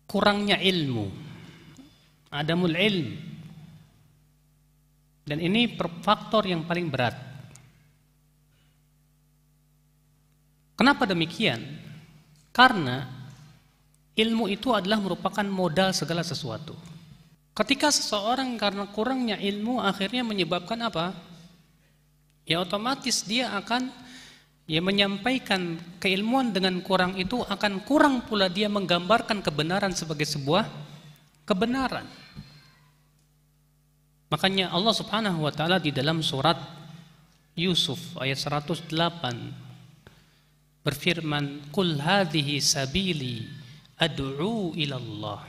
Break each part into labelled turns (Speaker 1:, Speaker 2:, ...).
Speaker 1: kurangnya ilmu, adamul ilm. Dan ini faktor yang paling berat. Kenapa demikian? Karena ilmu itu adalah merupakan modal segala sesuatu. Ketika seseorang karena kurangnya ilmu akhirnya menyebabkan apa? Ya otomatis dia akan menyampaikan keilmuan dengan kurang itu, akan kurang pula dia menggambarkan kebenaran sebagai sebuah kebenaran. Makanya Allah Subhanahu wa taala di dalam surat Yusuf ayat 108 berfirman, "Qul hadhihi sabili ad'u ila Allah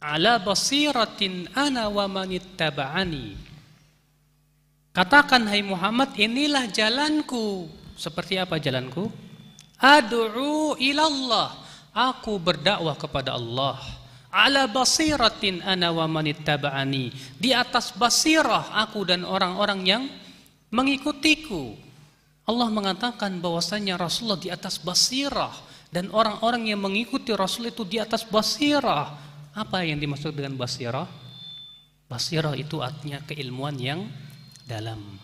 Speaker 1: ala basiratin ana wa manittaba'ani." Katakan hai Muhammad, inilah jalanku. Seperti apa jalanku? Ad'u ila Allah, aku berdakwah kepada Allah. Ala basiratin ana wa manittaba'ani, di atas basirah aku dan orang-orang yang mengikutiku. Allah mengatakan bahwasanya Rasulullah di atas basirah dan orang-orang yang mengikuti Rasul itu di atas basirah. Apa yang dimaksud dengan basirah? Basirah itu artinya keilmuan yang dalam.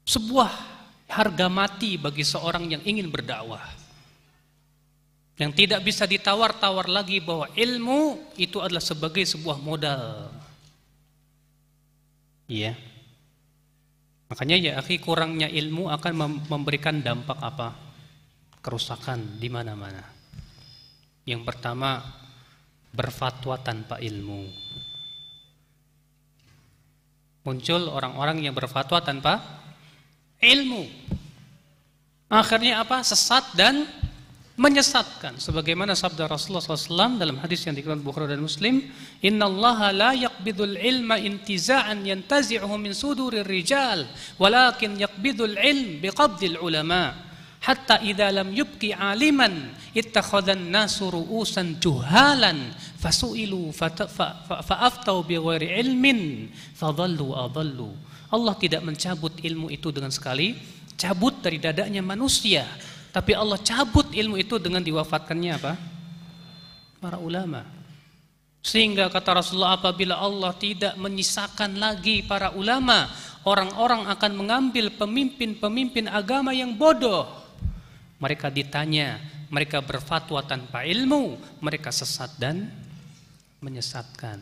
Speaker 1: Sebuah harga mati bagi seorang yang ingin berdakwah, yang tidak bisa ditawar-tawar lagi, bahwa ilmu itu adalah sebagai sebuah modal. Iya. Makanya ya akhi, kurangnya ilmu akan memberikan dampak apa? Kerusakan di mana-mana. Yang pertama, berfatwa tanpa ilmu. Muncul orang-orang yang berfatwa tanpa ilmu. Akhirnya apa? Sesat dan menyesatkan. Sebagaimana sabda Rasulullah SAW dalam hadis yang dikeluarkan Bukhari dan Muslim, "Innallaha la yaqbidul ilma intiza'an yantazi'uhu min sudurir rijal, walakin yaqbidul ilm biqabdil ulama, hatta idza lam yubqi 'aliman ittakhadhan nasu ru'usan juhalan fasu'ilu fa'aftau bighairi ilmin fadhallu adhallu." Allah tidak mencabut ilmu itu dengan sekali cabut dari dadanya manusia, tapi Allah cabut ilmu itu dengan diwafatkannya apa? Para ulama. Sehingga kata Rasulullah, apabila Allah tidak menyisakan lagi para ulama, orang-orang akan mengambil pemimpin-pemimpin agama yang bodoh. Mereka ditanya, mereka berfatwa tanpa ilmu, mereka sesat dan menyesatkan.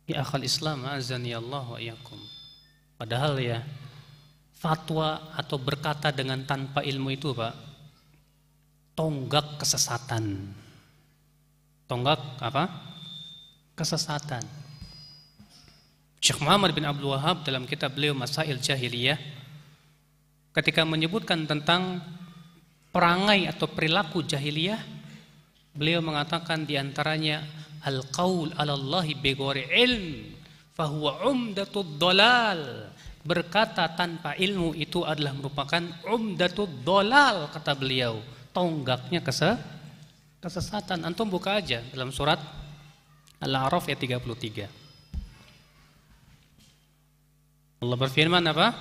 Speaker 1: Ya akhal Islam, azani Allah wa iyyakum. Padahal ya, fatwa atau berkata dengan tanpa ilmu itu Pak, tonggak kesesatan. Tonggak apa? Kesesatan. Syekh Muhammad bin Abdul Wahhab dalam kitab beliau Masail Jahiliyah, ketika menyebutkan tentang perangai atau perilaku jahiliyah, beliau mengatakan diantaranya al-qaul 'ala Allahi bighairi ilm fahuwa umdatud dhalal. Berkata tanpa ilmu itu adalah merupakan umdatud dhalal, kata beliau, tonggaknya kesesatan. Antum buka aja dalam surat Al-A'raf ayat 33. Allah berfirman apa?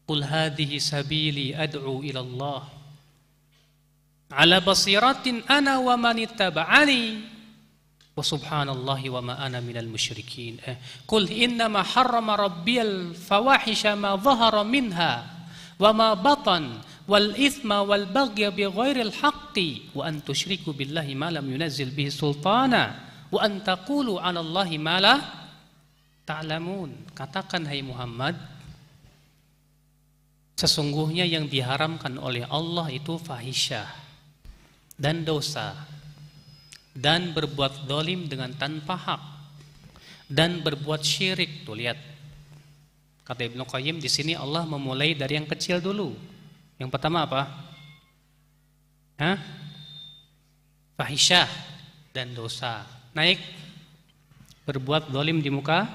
Speaker 1: Qul hadhihi sabili ad'u ila Allah ala basiratin ana wa man ittaba'ani wa subhanallahi wa ma ana minal musyrikin. Qul innama harrama rabbiyal fawahisha ma dhahara minha wa ma batan wal ithma wal baghya bighairil haqqi wa an tusyriku billahi ma lam yunazzil bihi sultana wa an taqulu 'ala Allahi ma la ta'lamun. Katakan hai Muhammad, sesungguhnya yang diharamkan oleh Allah itu fahisyah dan dosa, dan berbuat zalim dengan tanpa hak, dan berbuat syirik. Tuh lihat, kata Ibnu Qayyim di sini Allah memulai dari yang kecil dulu. Yang pertama apa? Fahisyah dan dosa. Naik, berbuat zalim di muka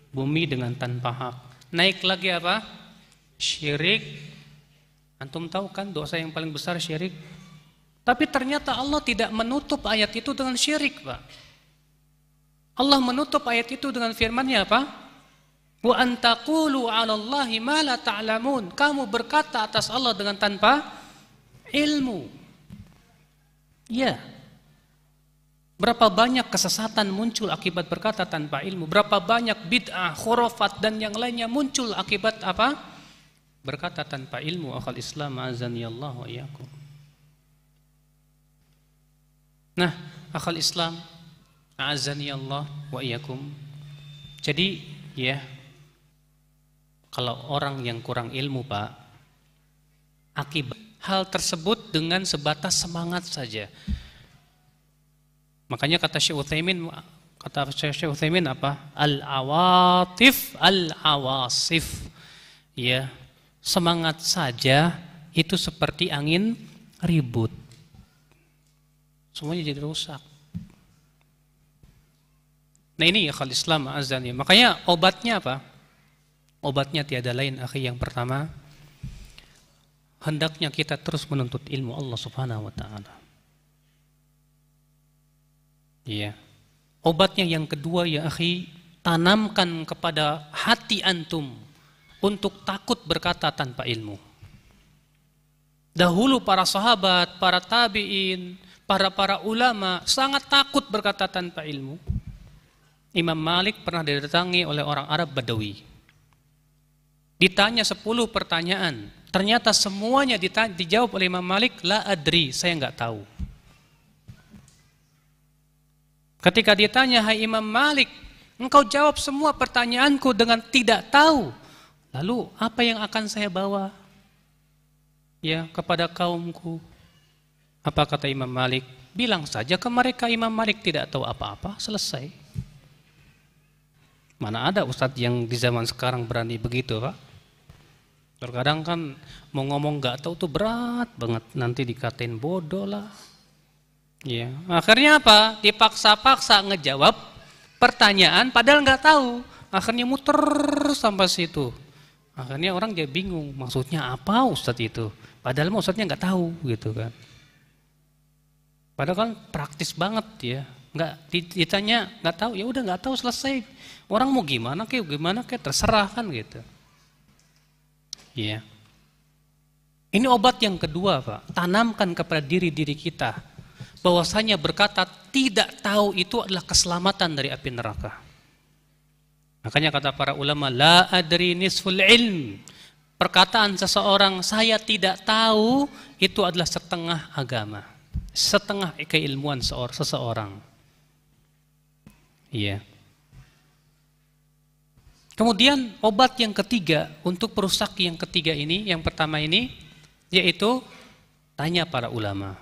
Speaker 1: bumi dengan tanpa hak. Naik lagi apa? Syirik. Antum tahu kan dosa yang paling besar syirik? Tapi ternyata Allah tidak menutup ayat itu dengan syirik, Pak. Allah menutup ayat itu dengan firman-Nya apa? Wa antaqulu 'ala Allahi ma la ta'lamun. Kamu berkata atas Allah dengan tanpa ilmu. Ya. Berapa banyak kesesatan muncul akibat berkata tanpa ilmu. Berapa banyak bid'ah, khurafat dan yang lainnya muncul akibat apa? Berkata tanpa ilmu. Akhal Islam azanillah wa iyyakum. Nah, akhal Islam azanillah wa iyyakum. Jadi ya, kalau orang yang kurang ilmu, Pak, akibat hal tersebut dengan sebatas semangat saja. Makanya kata Syekh Utsaimin apa? Al-awatif al-awasif. Ya, semangat saja itu seperti angin ribut. Semuanya jadi rusak. Nah ini ya khal Islam azani. Makanya obatnya apa? Obatnya tiada lain, akhi. Yang pertama, hendaknya kita terus menuntut ilmu Allah Subhanahu wa taala. Iya. Obatnya yang kedua ya akhi, tanamkan kepada hati antum untuk takut berkata tanpa ilmu. Dahulu para sahabat, para tabi'in, para ulama sangat takut berkata tanpa ilmu. Imam Malik pernah didatangi oleh orang Arab Badawi. Ditanya 10 pertanyaan, ternyata semuanya dijawab oleh Imam Malik, la adri, saya enggak tahu. Ketika ditanya, hai Imam Malik, engkau jawab semua pertanyaanku dengan tidak tahu. Lalu apa yang akan saya bawa ya kepada kaumku? Apa kata Imam Malik? Bilang saja ke mereka Imam Malik tidak tahu apa-apa, selesai. Mana ada ustadz yang di zaman sekarang berani begitu, Pak? Terkadang kan mau ngomong nggak tahu tuh berat banget, nanti dikatain bodoh lah. Ya, akhirnya apa? Dipaksa-paksa ngejawab pertanyaan padahal nggak tahu. Akhirnya muter sampai situ. Akhirnya orang dia bingung, maksudnya apa ustadz itu? Padahal ustadznya nggak tahu gitu kan. Padahal kan praktis banget ya. Nggak ditanya nggak tahu, ya udah nggak tahu, selesai. Orang mau gimana kayak terserah kan gitu. Iya. Ini obat yang kedua, Pak. Tanamkan kepada diri kita bahwasanya berkata tidak tahu itu adalah keselamatan dari api neraka. Makanya kata para ulama, la adri nisful ilm. Perkataan seseorang saya tidak tahu itu adalah setengah agama, setengah keilmuan seseorang. Iya. Kemudian obat yang ketiga untuk perusak yang ketiga ini, yang pertama ini, yaitu tanya para ulama.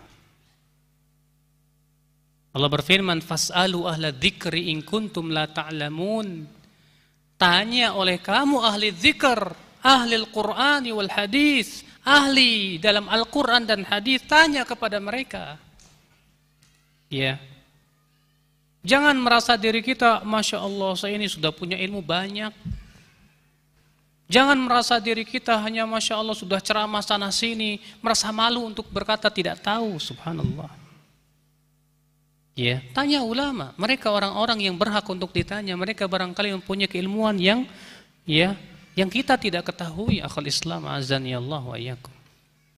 Speaker 1: Allah berfirman, fas'alu ahla dzikri in kuntum la ta'lamun. Tanya oleh kamu ahli dzikr, ahli Al-Qur'an wal hadis, ahli dalam Al-Qur'an dan hadis, tanya kepada mereka. Ya. Jangan merasa diri kita, Masya Allah saya ini sudah punya ilmu banyak. Jangan merasa diri kita hanya Masya Allah sudah ceramah sana sini, merasa malu untuk berkata tidak tahu, subhanallah. Ya, tanya ulama, mereka orang-orang yang berhak untuk ditanya, mereka barangkali mempunyai keilmuan yang kita tidak ketahui. Akhul Islam azani Allah wa iyyakum.